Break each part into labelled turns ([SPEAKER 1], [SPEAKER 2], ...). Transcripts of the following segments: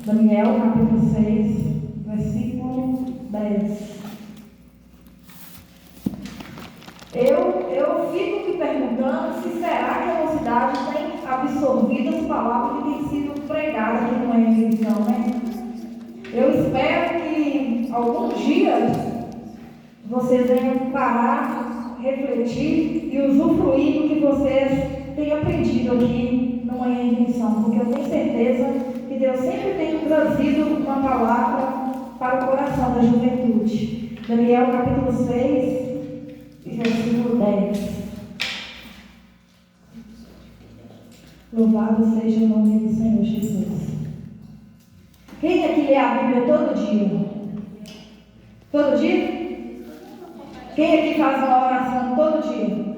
[SPEAKER 1] Daniel, capítulo 6, versículo 10. Eu fico me perguntando se será que a mocidade tem absorvido as palavras que têm sido pregadas aqui numa edição, né? Eu espero que algum dia vocês venham parar, refletir e usufruir do que vocês têm aprendido aqui numa edição, porque eu tenho certeza que Deus sempre tem trazido uma palavra para o coração da juventude. Daniel capítulo 6, versículo 10. Louvado seja o nome do Senhor Jesus. Quem aqui lê a Bíblia todo dia? Todo dia? Quem aqui faz uma oração todo dia?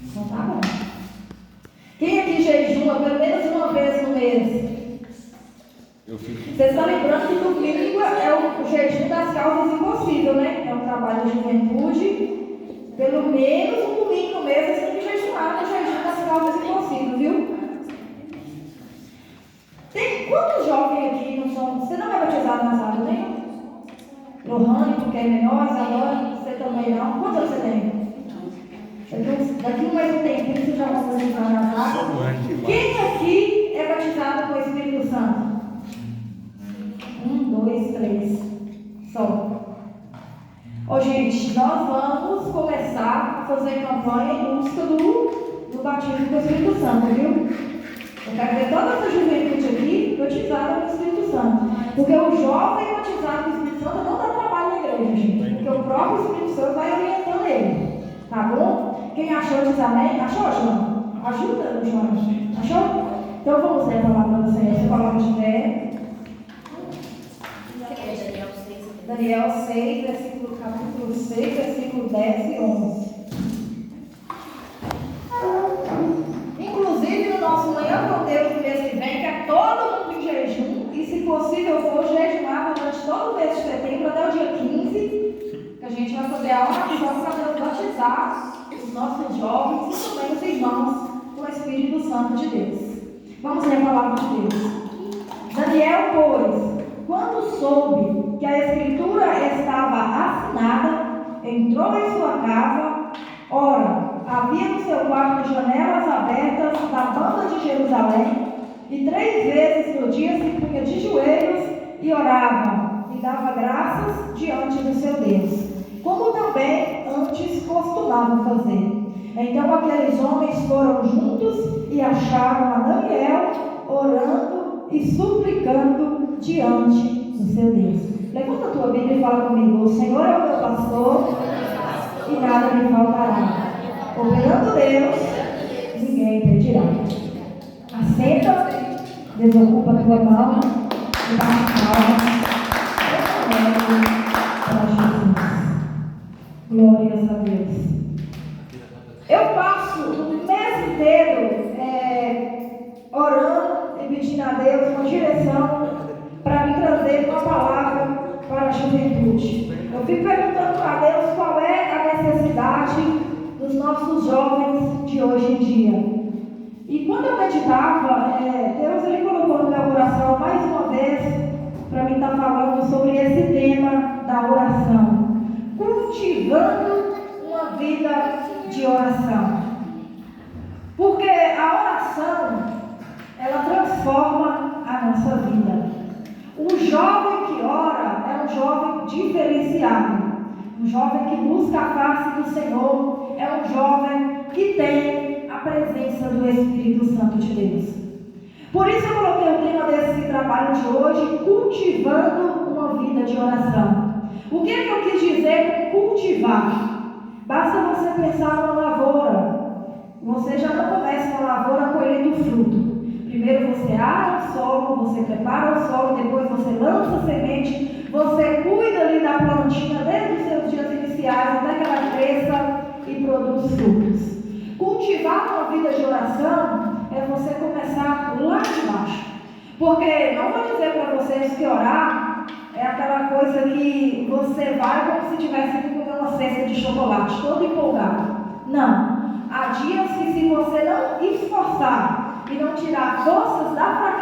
[SPEAKER 1] Então tá bom. Quem aqui jejua pelo menos uma vez no mês? Vocês estão lembrando que domingo é o jejum das causas impossíveis, né? É um trabalho da juventude. Pelo menos um domingo no mês vocês têm que jejuar no jejum das causas impossíveis, viu? Tem quantos jovens aqui não são? Você não é batizado nas águas, né? Lohane, porque é menor, agora você também não. Quantos anos você tem? Daqui mais um tempinho você já vai batizar nas águas. Quem aqui é batizado com o Espírito Santo? 1, 2, 3. Só. Gente, nós vamos começar a fazer campanha em busca do batismo com o Espírito Santo, viu? Eu quero ver toda essa juventude aqui batizada com o Espírito Santo. Porque o jovem batizado com o Espírito Santo não dá trabalho na igreja, gente. Porque o próprio Espírito Santo vai orientando ele. Tá bom? Quem achou diz amém? Achou, João? Ajuda, João. Achou? Então vamos ler a palavra do Senhor. Essa palavra de fé. Daniel 6, capítulo 6, versículo 10 e 11. Inclusive, no nosso Manhã com Deus do mês que vem, que é todo mundo em jejum, e se possível for jejuar durante todo o mês de setembro até o dia 15, que a gente vai fazer a oração para Deus batizar os nossos jovens e também os irmãos com o Espírito Santo de Deus. Vamos ler a palavra de Deus. Daniel, pois, quando soube que a escritura estava assinada, entrou em sua casa. Ora, havia no seu quarto janelas abertas da banda de Jerusalém, e 3 vezes no dia se punha de joelhos e orava, e dava graças diante do seu Deus, como também antes costumavam fazer. Então aqueles homens foram juntos e acharam a Daniel orando e suplicando diante do seu Deus. Levanta a tua Bíblia e fala comigo: o Senhor é o meu pastor e nada me faltará. Operando Deus, ninguém impedirá. Assenta, desocupa a tua mão e bate palmas. Para Jesus. Glórias a Deus. Eu passo o mês inteiro orando e pedindo a Deus uma direção para me trazer uma palavra para a juventude. Eu fico perguntando para Deus qual é a necessidade dos nossos jovens de hoje em dia. E quando eu meditava, Deus ele colocou no meu coração mais uma vez para mim estar falando sobre esse tema da oração, cultivando uma vida de oração. Porque a oração, ela transforma a nossa vida. Um jovem que ora é um jovem diferenciado. Um jovem que busca a face do Senhor é um jovem que tem a presença do Espírito Santo de Deus. Por isso eu coloquei o tema desse trabalho de hoje: cultivando uma vida de oração. O que é que eu quis dizer com cultivar? Basta você pensar numa lavoura. Você já não começa uma lavoura colhendo fruto. Primeiro você ara o solo, você prepara o solo, depois você lança a semente, você cuida ali da plantinha desde os seus dias iniciais até que ela cresça e produz frutos. Cultivar uma vida de oração é você começar lá de baixo. Porque não vou dizer para vocês que orar é aquela coisa que você vai como se tivesse que comer uma cesta de chocolate, todo empolgado. Não. Há dias que se você não esforçar e não tirar forças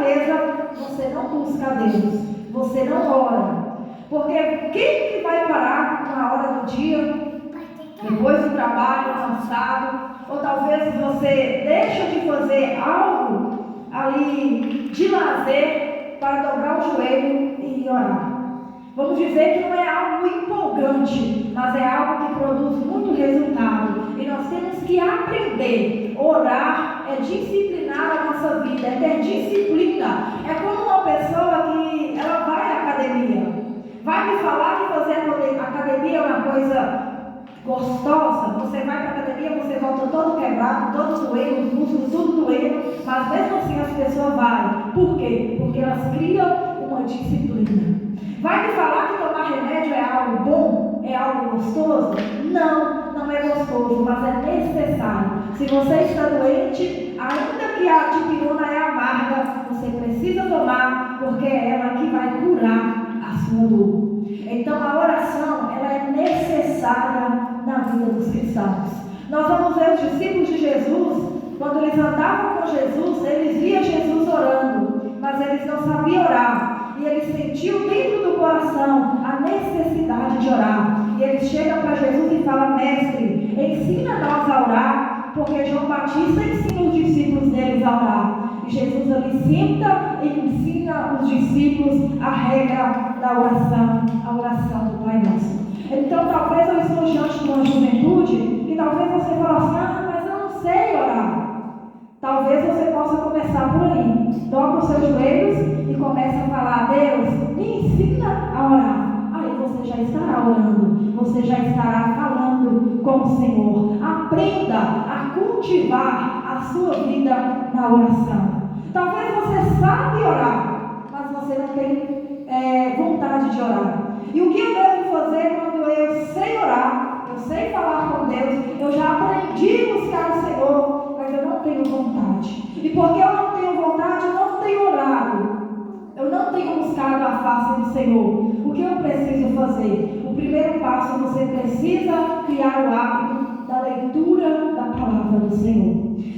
[SPEAKER 1] mesa, você não busca a Deus, você não ora. Porque quem que vai parar na hora do dia, depois do trabalho, cansado, ou talvez você deixa de fazer algo ali de lazer para dobrar o joelho e orar? Vamos dizer que não é algo empolgante, mas é algo que produz muito resultado. E nós temos que aprender. Orar é disciplinar a nossa vida, é ter disciplina. É como uma pessoa que ela vai à academia. Vai me falar que fazer academia é uma coisa gostosa? Você vai para a academia, você volta todo quebrado, todo doendo, os músculos tudo doendo, mas mesmo assim as pessoas vão. Por quê? Porque elas criam uma disciplina. Vai me falar que tomar remédio é algo bom? É algo gostoso? Não, não é gostoso, mas é necessário. Se você está doente, ainda que a dipirona é amarga, você precisa tomar, porque é ela que vai curar a sua dor. Então a oração, ela é necessária na vida dos cristãos. Nós vamos ver os discípulos de Jesus, quando eles andavam com Jesus, eles viam Jesus orando, mas eles não sabiam orar. E eles sentiam dentro do coração a necessidade de orar. E eles chegam para Jesus e falam: mestre, ensina-nós a orar, porque João Batista ensina os discípulos deles a orar. E Jesus ali senta e ensina os discípulos a regra da oração, a oração do Pai Nosso. Então talvez eu estou diante de uma juventude e talvez você fale assim: ah, mas eu não sei orar. Talvez você possa começar por aí. Dobra os seus joelhos e comece a falar: Deus, me ensina a orar. Aí você já estará orando, você já estará falando com o Senhor. Aprenda a cultivar a sua vida na oração. Talvez você sabe orar, mas você não tem vontade de orar. E o que eu devo fazer quando eu sei orar, eu sei falar com Deus, eu já aprendi a buscar o Senhor, mas eu não tenho vontade. E porque eu não tenho vontade, eu não tenho orado. Eu não tenho buscado a face do Senhor. O que eu preciso fazer? O primeiro passo, você precisa criar o hábito da leitura da palavra do Senhor.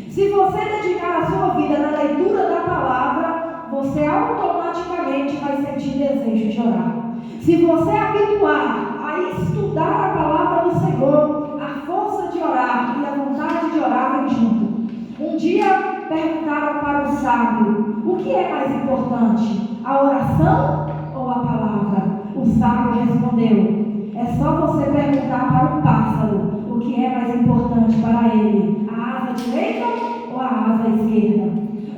[SPEAKER 1] Se você dedicar a sua vida na leitura da palavra, você automaticamente vai sentir desejo de orar. Se você habituar a estudar a palavra do Senhor, a força de orar e a vontade de orar vem junto. Um dia perguntaram para o sábio: o que é mais importante, a oração ou a palavra? O sábio respondeu: é só você perguntar para um pássaro o que é mais importante para ele, a asa direita ou a asa esquerda.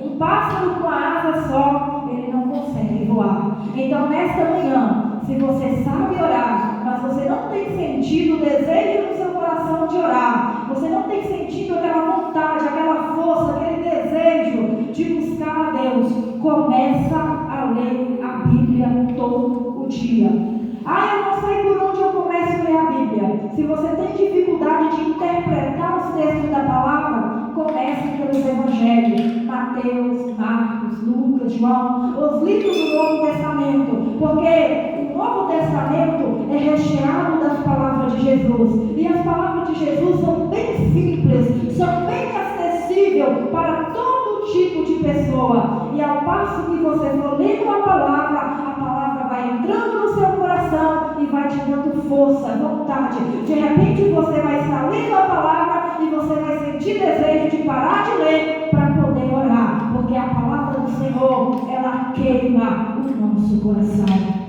[SPEAKER 1] Um pássaro com a asa só, ele não consegue voar. Então nesta manhã, se você sabe orar, mas você não tem sentido o desejo no seu coração de orar, você não tem sentido aquela vontade, aquela força, aquele desejo de buscar a Deus, começa a ler a Bíblia todo o dia. Eu não sei por onde eu começo a ler a Bíblia. Se você tem dificuldade de interpretar os textos da palavra, comece pelos evangelhos: Mateus, Marcos, Lucas, João, os livros do Novo Testamento, porque o Novo Testamento é recheado das palavras de Jesus, e as palavras de Jesus são bem simples, são bem acessíveis para todo tipo de pessoa. E ao passo que você for lendo a palavra vai entrando no seu coração e vai te dando força, vontade. De repente você vai estar lendo a palavra e você vai sentir desejo de parar de ler para poder orar, porque a palavra do Senhor, ela queima o nosso coração.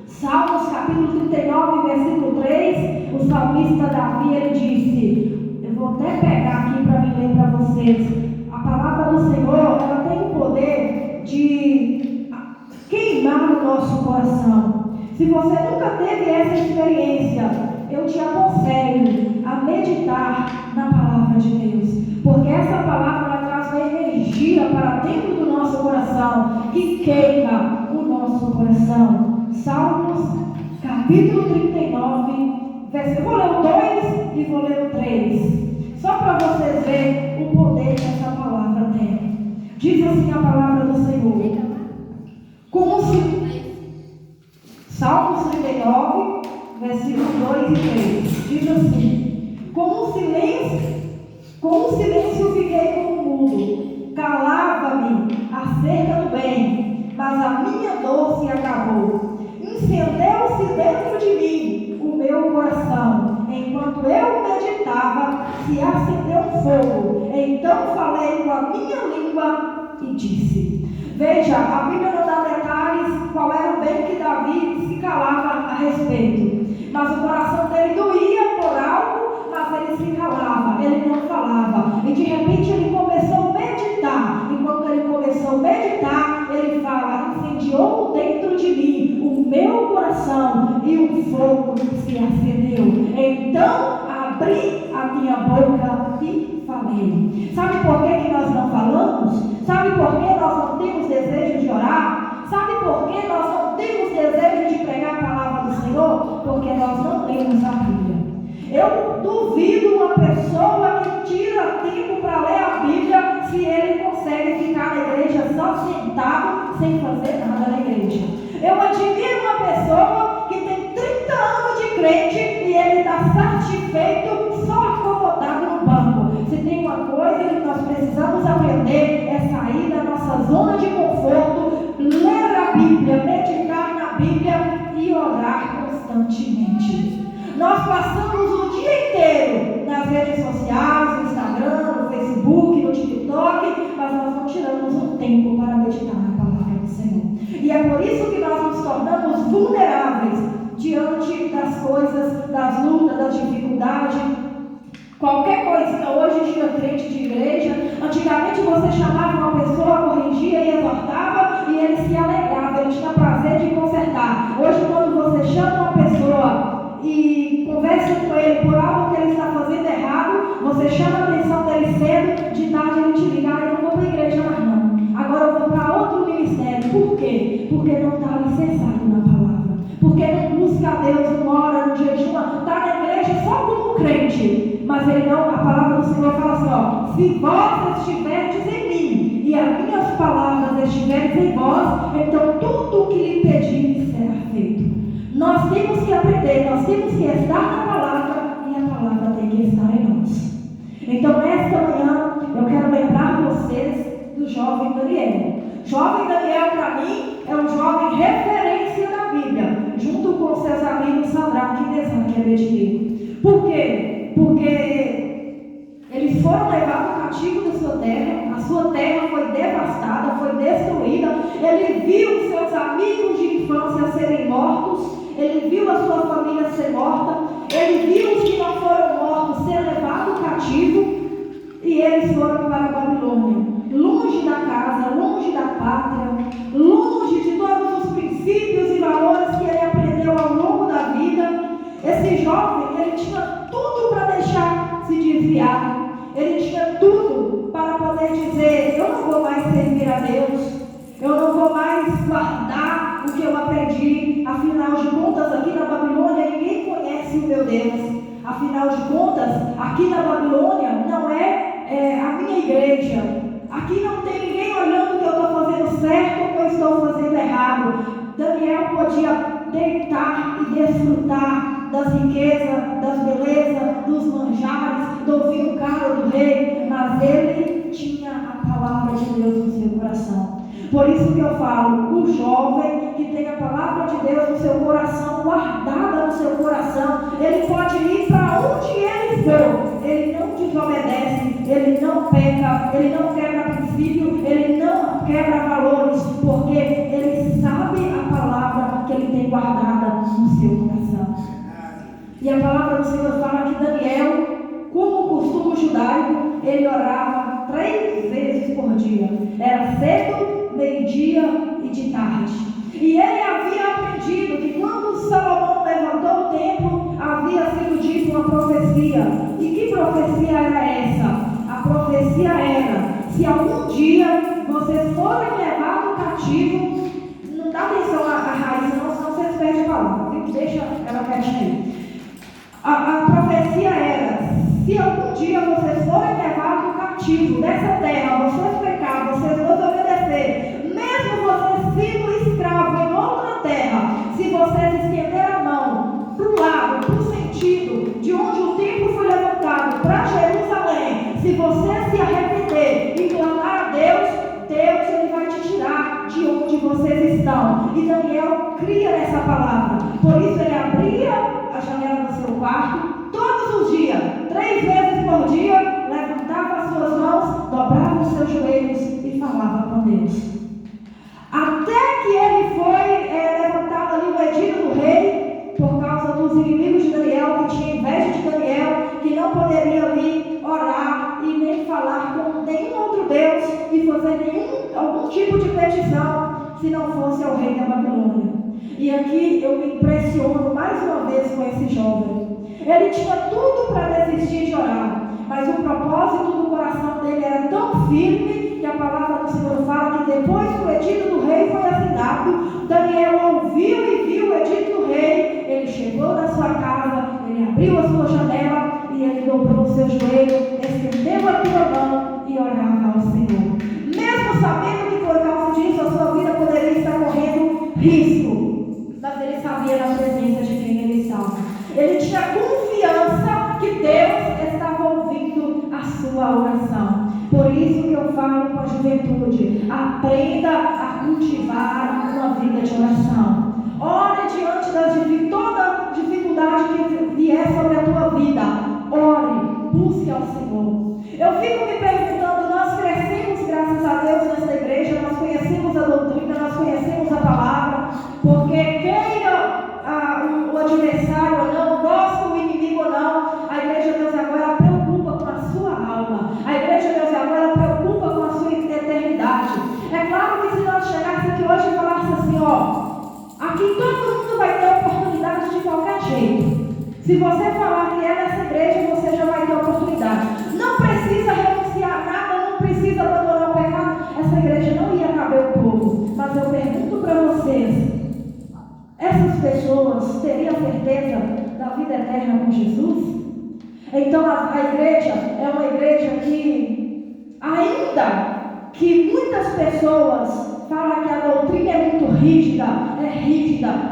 [SPEAKER 1] Salmos capítulo 39, versículo 3, o salmista Davi, ele disse, eu vou até pegar aqui para me ler para vocês. A palavra do Senhor, ela tem o poder de queimar o nosso coração. Se você nunca teve essa experiência, eu te aconselho a meditar na palavra de Deus, porque essa palavra ela traz uma energia para dentro do nosso coração, que queima o nosso coração. Salmos capítulo 39, vou ler o 2 e vou ler o 3, só para vocês verem o poder que essa palavra tem. Diz assim a palavra do Senhor: Salmos 39, versículos 2 e 3, diz assim: com o silêncio fiquei como mudo, calava-me acerca do bem a minha dor se agravou. Incendeu-se dentro de mim o meu coração. Enquanto eu meditava, se acendeu um fogo. Então falei com a minha língua e disse. Veja, a Bíblia não dá detalhes qual era o bem que Davi se calava a respeito. Mas o coração dele doía por algo, mas ele se calava, ele não falava. E de repente ele começou a meditar. E quando ele começou a meditar, ele fala: incendiou dentro de mim o meu coração e o fogo se acendeu. Então abri a minha boca e falei. Sabe por que nós não falamos? Sabe por que nós não temos desejo de orar? Sabe por que nós não temos desejo de pregar a palavra do Senhor? Porque nós não lemos a Bíblia. Eu duvido uma pessoa que tira tempo para ler a Bíblia se ele consegue ficar na igreja só sentado, sem fazer nada na igreja. Eu admiro uma pessoa que tem 30 anos de crente e ele está satisfeito só acomodado no banco. Se tem uma coisa que nós precisamos aprender é sair da nossa zona de conforto, ler a Bíblia, meditar na Bíblia e orar constantemente. Nós passamos o dia inteiro nas redes sociais, no Instagram, no Facebook, no TikTok, mas nós não tiramos um tempo para meditar na palavra do Senhor. E é por isso que nós nos tornamos vulneráveis diante das coisas, das lutas, das dificuldades. Qualquer coisinha, hoje em dia, crente de igreja, antigamente você chamava uma pessoa, corrigia e exortava, e ele se alegrava, ele tinha prazer de consertar. Hoje, quando você chama uma pessoa e conversa com ele por algo que ele está fazendo errado, você chama a atenção dele cedo, de tarde ele te liga: eu não vou para a igreja mais não, agora eu vou para outro ministério. Por quê? Porque não está alicerçado na palavra, porque não busca a Deus, não ora, não jejuma, está na igreja só como crente, mas ele não, a palavra do Senhor fala assim, ó: se vós estiverdes em mim e as minhas palavras estiverem em vós, então tudo o que lhe pedirem será feito. Nós temos que aprender, nós temos que estar na palavra e a palavra tem que estar em nós. Então, nesta manhã, eu quero lembrar vocês do jovem Daniel. Jovem Daniel, para mim, é um jovem referência da Bíblia, junto com seus amigos Sadraque, Mesaque e Abednego. Por quê? Porque eles foram levados cativo da sua terra, a sua terra foi devastada, foi destruída. Ele viu seus amigos de infância serem mortos. Ele viu a sua família ser morta, ele viu os que não foram mortos ser levados cativo, e eles foram para a Babilônia, longe da casa, longe da pátria, longe de todos os princípios e valores que ele aprendeu ao longo da vida. Esse jovem, ele tinha tudo para deixar se desviar, ele tinha tudo para poder dizer: eu não vou mais servir a Deus, eu não vou mais guardar o que eu aprendi. Afinal de contas, aqui na Babilônia ninguém conhece o meu Deus. Afinal de contas, aqui na Babilônia não é a minha igreja. Aqui não tem ninguém olhando que eu estou fazendo certo ou que eu estou fazendo errado. Daniel podia deitar e desfrutar das riquezas, das belezas, dos manjares, do vinho caro do rei, mas ele tinha a palavra de Deus no seu coração. Por isso que eu falo, o jovem que tem a palavra de Deus no seu coração, guardada no seu coração, ele pode ir para onde ele for, ele não desobedece, ele não peca, ele não quebra princípio, ele não quebra valores, porque ele sabe a palavra que ele tem guardada no seu coração. E a palavra do Senhor fala que Daniel, como o costume judaico, ele orava 3 vezes por dia. Era cedo, meio-dia e de tarde. E ele havia aprendido que quando Salomão levantou o templo, havia sido dita uma profecia. E que profecia era essa? A profecia era: se algum dia vocês forem levados cativo, não dá atenção à raiz, senão vocês perdem a palavra. Deixa ela quietinha aí. A profecia era: se algum dia vocês forem levados cativo dessa terra, vocês pecar, vocês desobedecer, mesmo vocês sendo escravos em outra terra, se vocês estenderem a mão para o lado, para o sentido de onde o templo foi levantado, para Jerusalém, se você se arrepender e clamar a Deus, Deus ele vai te tirar de onde você vocês estão. E Daniel cria nessa palavra. Por isso ele abria a janela do seu quarto todos os dias, 3 vezes por dia, levantava as suas mãos, dobrava os seus joelhos e falava com Deus. Até que ele foi levantado ali o edito do rei, por causa dos inimigos de Daniel, que tinha inveja de Daniel, que não poderia ali orar e nem falar com nenhum outro Deus e fazer algum tipo de petição, se não fosse ao rei da Babilônia. E aqui eu me impressiono mais uma vez com esse jovem. Ele tinha tudo para desistir de orar, mas o propósito do coração dele era tão firme que a palavra do Senhor fala que depois que o edito do rei foi assinado, Daniel ouviu e viu o edito do rei. Ele chegou na sua casa, ele abriu a sua janela e ele dobrou o seu joelho, estendeu a sua mão e orava ao Senhor. Mesmo sabendo que por causa disso a sua vida poderia estar correndo risco, mas ele sabia da presença de quem ele estava. Ele tinha confiança que Deus estava ouvindo a sua oração. Por isso que eu falo com a juventude: aprenda a cultivar uma vida de oração. Ore diante de toda dificuldade que vier sobre a tua vida. Ore, busque ao Senhor. Eu fico me perguntando, nós crescemos, graças a Deus, nessa igreja, nós conhecemos a doutrina, nós conhecemos a palavra, porque queira o adversário ou não, gosta o inimigo ou não, a igreja de Deus agora preocupa com a sua alma, a igreja de Deus agora preocupa com a sua eternidade. É claro que se nós chegasse aqui hoje e falasse assim, aqui todo mundo vai ter oportunidade de qualquer jeito. Se você falar que é dessa igreja, você já vai ter oportunidade. Não precisa renunciar a nada, não precisa abandonar o pecado. Essa igreja não ia caber o povo. Mas eu pergunto para vocês, essas pessoas teriam certeza da vida eterna com Jesus? Então a igreja é uma igreja que, ainda que muitas pessoas falam que a doutrina é muito rígida,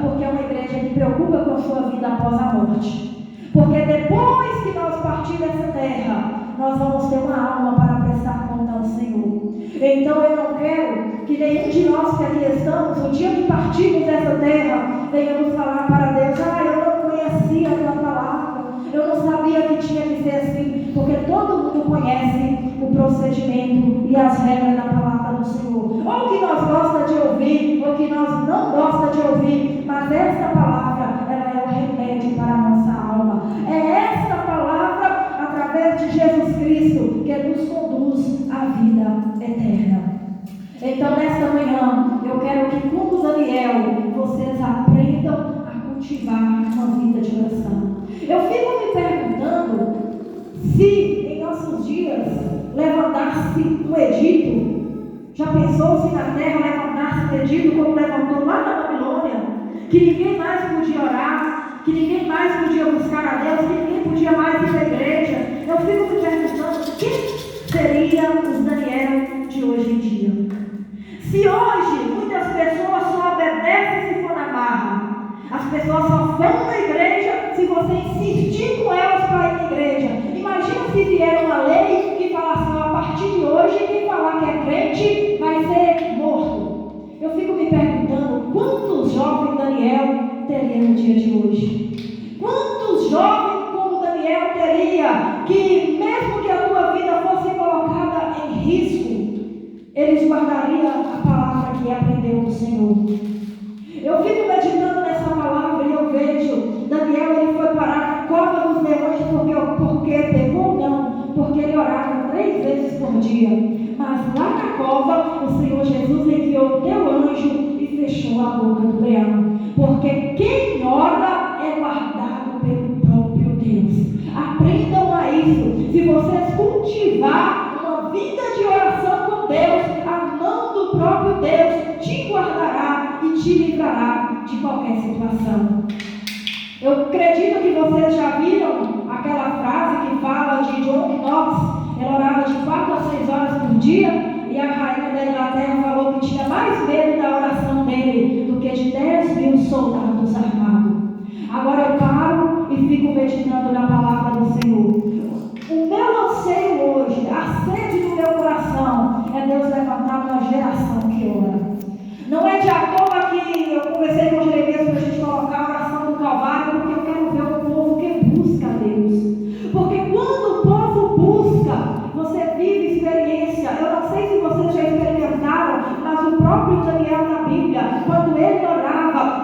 [SPEAKER 1] porque é uma igreja que preocupa com a sua vida após a morte. Porque depois que nós partirmos dessa terra, nós vamos ter uma alma para prestar conta ao Senhor. Então eu não quero que nenhum de nós que aqui estamos, no dia que partirmos dessa terra, venhamos falar para Deus: eu não conhecia aquela palavra, eu não sabia que tinha que ser assim, porque todo mundo conhece o procedimento e as regras da palavra do Senhor. Ou que nós gostamos de ouvir, ou que nós não gostamos de ouvir, mas essa palavra, ela é o remédio para a nossa alma. É esta palavra, através de Jesus Cristo, que nos conduz à vida eterna. Então, nesta manhã, eu quero que, como Daniel, vocês aprendam a cultivar uma vida de oração. Eu fico me perguntando se em nossos dias levantar-se um edito. Já pensou se na terra levantar-se um edito como levantou lá na Babilônia? Que ninguém mais podia orar, que ninguém mais podia buscar a Deus, que ninguém podia mais ir à igreja. Eu fico me perguntando quem seria os Daniel de hoje em dia. Se hoje muitas pessoas só obedecem se for na marra, as pessoas só vão na igreja se você insistir com elas para ir na igreja. Imagina se vier uma lei que fala assim: a partir de hoje, quem falar que é crente vai ser morto. Eu fico me perguntando quantos jovens Daniel teria no dia de hoje. Quantos jovens como Daniel teria que, mesmo que a tua vida fosse colocada em risco, eles guardariam a palavra que aprendeu do Senhor. Eu fico meditando nessa palavra e eu vejo Daniel, ele foi parar na cova dos leões porque pecou? Não, porque ele orava 3 vezes por dia. Mas lá na cova, o Senhor Jesus enviou o teu anjo e fechou a boca do leão. Porque quem ora é guardado pelo próprio Deus. Aprendam a isso. Se vocês cultivar uma vida de oração com Deus, a mão do próprio Deus te guardará e te livrará de qualquer situação. Eu acredito que vocês já viram aquela frase que fala de John Knox. Ela orava de 4 a 6 horas por dia, e a rainha da Inglaterra falou que tinha mais medo da oração dele do que de 10.000 soldados armados. Agora eu paro e fico meditando na palavra do Senhor. O meu anseio hoje, a sede do meu coração, é Deus levantar uma geração que ora. Não é de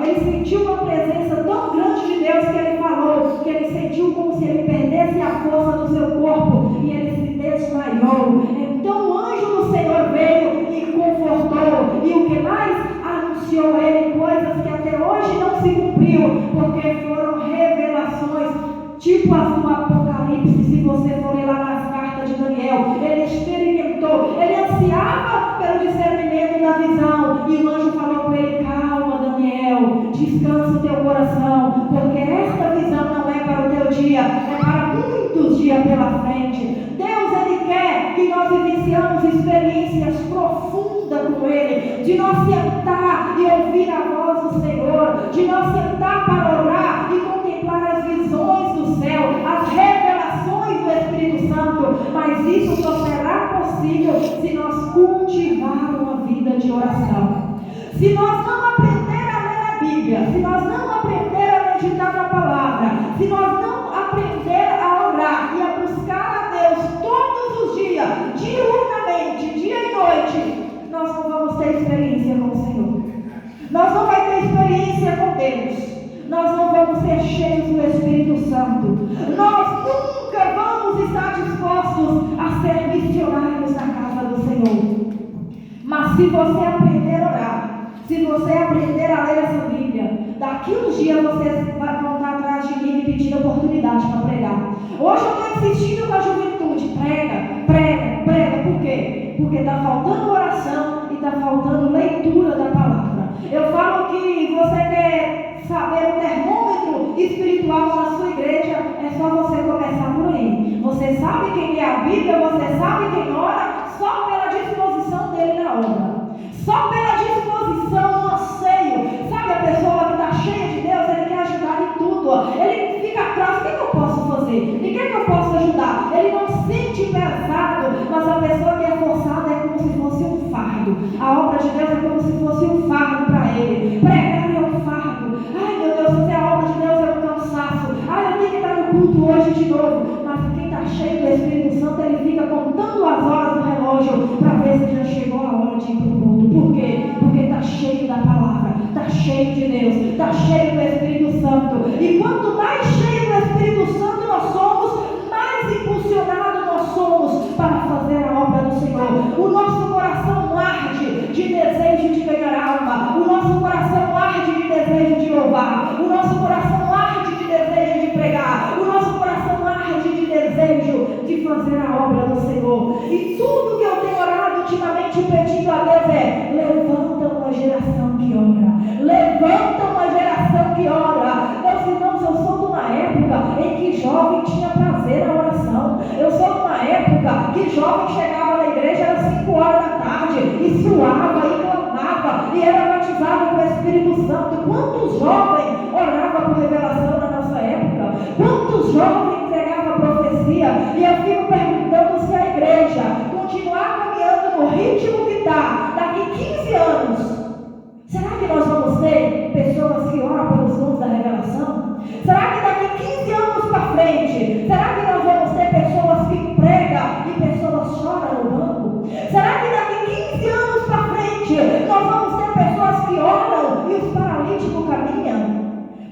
[SPEAKER 1] ele sentiu uma presença tão grande de Deus que ele falou, que ele sentiu como se ele perdesse a força do seu corpo e ele se desmaiou. Então o anjo do Senhor veio e confortou, e o que mais? Anunciou a ele coisas que até hoje não se cumpriu, porque foram revelações tipo as do Apocalipse. Se você for ler lá nas cartas de Daniel, ele experimentou, ele ansiava pelo discernimento da visão, e o anjo falou com ele: calma, Daniel, descansa o teu coração, porque esta visão não é para o teu dia, é para muitos dias pela frente. Deus, ele quer que nós vivenciamos experiências profundas com ele, de nós sentar e ouvir a voz do Senhor, de nós sentar para orar e contemplar as visões do céu, as revelações do Espírito Santo. Mas isso só será possível se nós cultivarmos uma vida de oração. Se nós não aprender a ler a Bíblia, se nós não aprender a meditar na palavra, se nós não aprender a orar e a buscar a Deus todos os dias, diurnamente, dia e noite, nós não vamos ter experiência com o Senhor. Nós não vamos ter experiência com Deus. Nós não vamos ser cheios do Espírito Santo. Nós nunca vamos estar dispostos a ser missionários na casa do Senhor. Mas se você aprender a orar, se você aprender a ler essa Bíblia, daqui uns dias vocês vão estar atrás de mim e pedir oportunidade para pregar. Hoje eu estou insistindo com a juventude: prega. Por quê? Porque está faltando oração e está faltando leitura da palavra. Eu falo que você quer saber o termômetro espiritual na sua igreja, é só você começar por aí. Você sabe quem é a Bíblia, você sabe quem ora, só pela disposição dele na obra. Só pela disposição, no anseio. Sabe a pessoa que está cheia de Deus, ele quer ajudar em tudo. Ele fica atrás: o que eu posso fazer? Em que eu posso ajudar? Ele não sente pesado, mas a pessoa que é forçada é como se fosse um fardo. A obra de Deus é como se fosse um fardo para ele. Pregar é um fardo. Ai meu Deus, se a obra de Deus é um cansaço. Ai, eu tenho que estar no culto hoje de novo. Mas quem está cheio do Espírito Santo, ele fica contando as horas do relógio para ver se já chegou a hora de ir para o culto. Por quê? Porque está cheio da palavra, está cheio de Deus, está cheio do Espírito Santo. E quanto mais cheio do Espírito Santo nós somos, mais impulsionados nós somos para fazer a obra do Senhor. O nosso coração arde de desejo de ganhar alma, o nosso coração arde de desejo de louvar, o nosso coração arde de desejo de pregar, o nosso coração arde de desejo de fazer a obra do Senhor. E tudo que eu tenho orado ultimamente pedindo a Deus é: levanta uma geração que ora, levanta uma geração que ora. Meus irmãos, eu sou de uma época em que jovem tinha prazer na oração. Eu sou de uma época que jovem chegava na igreja, era 5 horas da tarde, e suava, e clamava, e era batizado com o Espírito Santo. Quantos jovens oravam por revelação na nossa época? Quantos jovens entregavam profecia? E eu fico perguntando se a igreja continuar caminhando no ritmo que está, daqui 15 anos, será que nós vamos ter pessoas que oram pelos dons da revelação? Será que daqui 15 anos para frente, será que nós vamos ter pessoas que pregam e pessoas choram no banco? Será que daqui 15 anos para frente, nós vamos ter pessoas que oram e os paralíticos caminham?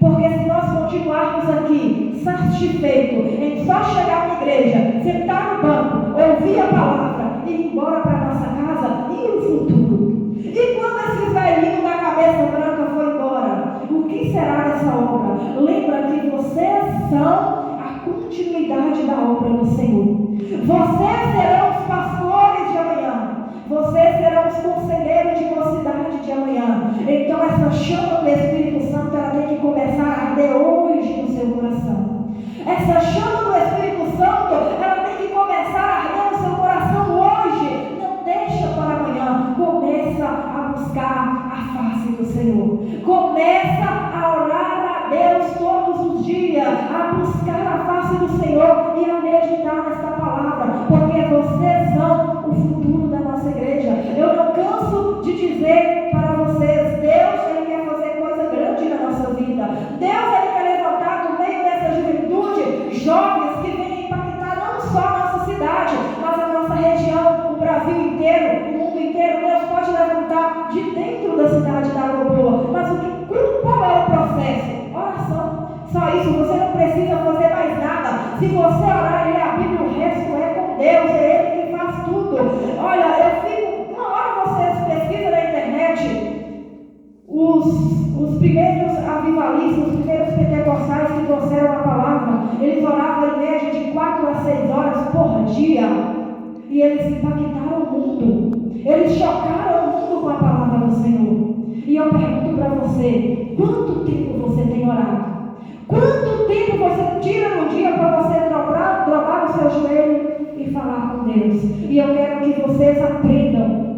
[SPEAKER 1] Porque se nós continuarmos aqui satisfeitos em só chegar na igreja, sentar no banco, ouvir a palavra e ir embora para a nossa casa, e o futuro? E quando esses velhinhos da cabeça branca foram embora, o que será dessa obra? Lembra que vocês são a continuidade da obra do Senhor. Vocês serão os pastores de amanhã. Vocês serão os conselheiros de mocidade de amanhã. Então essa chama do Espírito Santo, ela tem que começar a arder hoje no seu coração. Essa chama do Espírito Santo, ela tem que começar a arder no seu coração hoje. Não deixa para amanhã. Começa a buscar a face do Senhor. Começa a orar a Deus todos os dias, a buscar a face do Senhor e a meditar nesta palavra, porque vocês são o futuro da nossa igreja. Eu não canso de dizer para vocês: Deus, ele quer fazer coisa grande na nossa vida. Deus, ele quer levantar no meio dessa juventude jovens que venham impactar não só a nossa cidade, mas a nossa região, o Brasil inteiro, o mundo inteiro. Deus pode levantar de dentro da cidade da Água Boa, mas qual é você orar e ler a Bíblia, o resto é com Deus, é Ele que faz tudo. Olha, uma hora vocês pesquisam na internet os primeiros avivalistas, os primeiros pentecostais que trouxeram a palavra, eles oravam em média de 4 a 6 horas por dia, e eles impactaram o mundo, eles chocaram o mundo com a palavra do Senhor. E eu pergunto para você, quanto tempo você tem orado? Quanto tempo você tira no dia para você dobrar o seu joelho e falar com Deus? E eu quero que vocês aprendam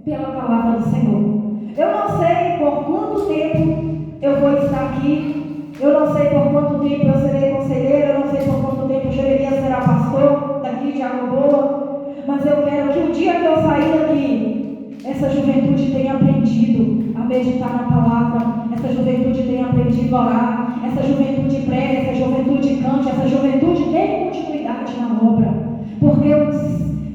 [SPEAKER 1] pela palavra do Senhor. Eu não sei por quanto tempo eu vou estar aqui, eu não sei por quanto tempo eu serei conselheiro, eu não sei por quanto tempo Jeremias será pastor daqui de Água Boa, mas eu quero que o dia que eu sair daqui, essa juventude tenha aprendido a meditar na palavra, essa juventude tenha aprendido a orar, essa juventude pregue, essa juventude cante, essa juventude dê continuidade na obra, porque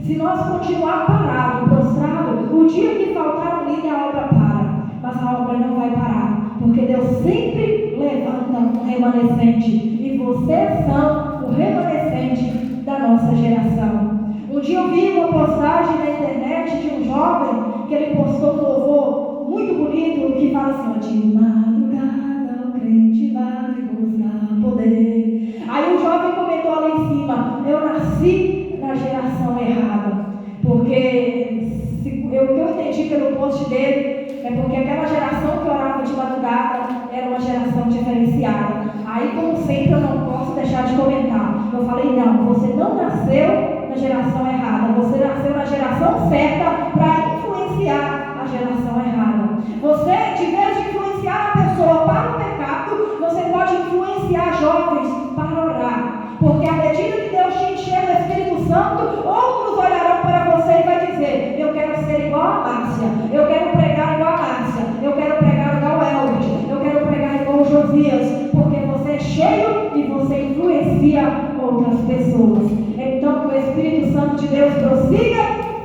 [SPEAKER 1] se nós continuar parado, prostrado, o dia que faltar um líder, a obra para, mas a obra não vai parar, porque Deus sempre levanta um remanescente, e vocês são o remanescente da nossa geração. Um dia eu vi uma postagem na internet de um jovem, que ele postou um louvor muito bonito, que fala assim: de madrugada o crente vai buscar poder. Aí o jovem comentou lá em cima: eu nasci na geração errada, porque o que eu entendi pelo post dele é porque aquela geração que orava de madrugada era uma geração diferenciada. Aí, como sempre, eu não posso deixar de comentar. Eu falei: não, você não nasceu na geração errada, você nasceu na geração certa para influenciar a geração errada. Você, de vez de influenciar a pessoa para o pecado, você pode influenciar jovens para orar, porque à medida que Deus te encher do Espírito Santo, outros olharão para você e vai dizer: eu quero ser igual a Márcia, eu quero pregar igual a Márcia, eu quero pregar igual a Elbert, eu quero pregar igual o Josias, porque você é cheio e você influencia outras pessoas. Então, que o Espírito Santo de Deus prossiga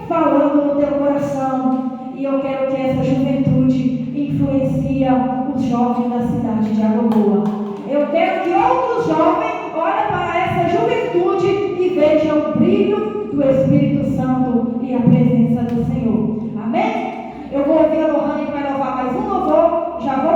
[SPEAKER 1] falando no teu coração, e eu quero que essa juventude influencie os jovens da cidade de Água Boa. Eu quero que outros jovens olhem para essa juventude e vejam o brilho do Espírito Santo e a presença do Senhor.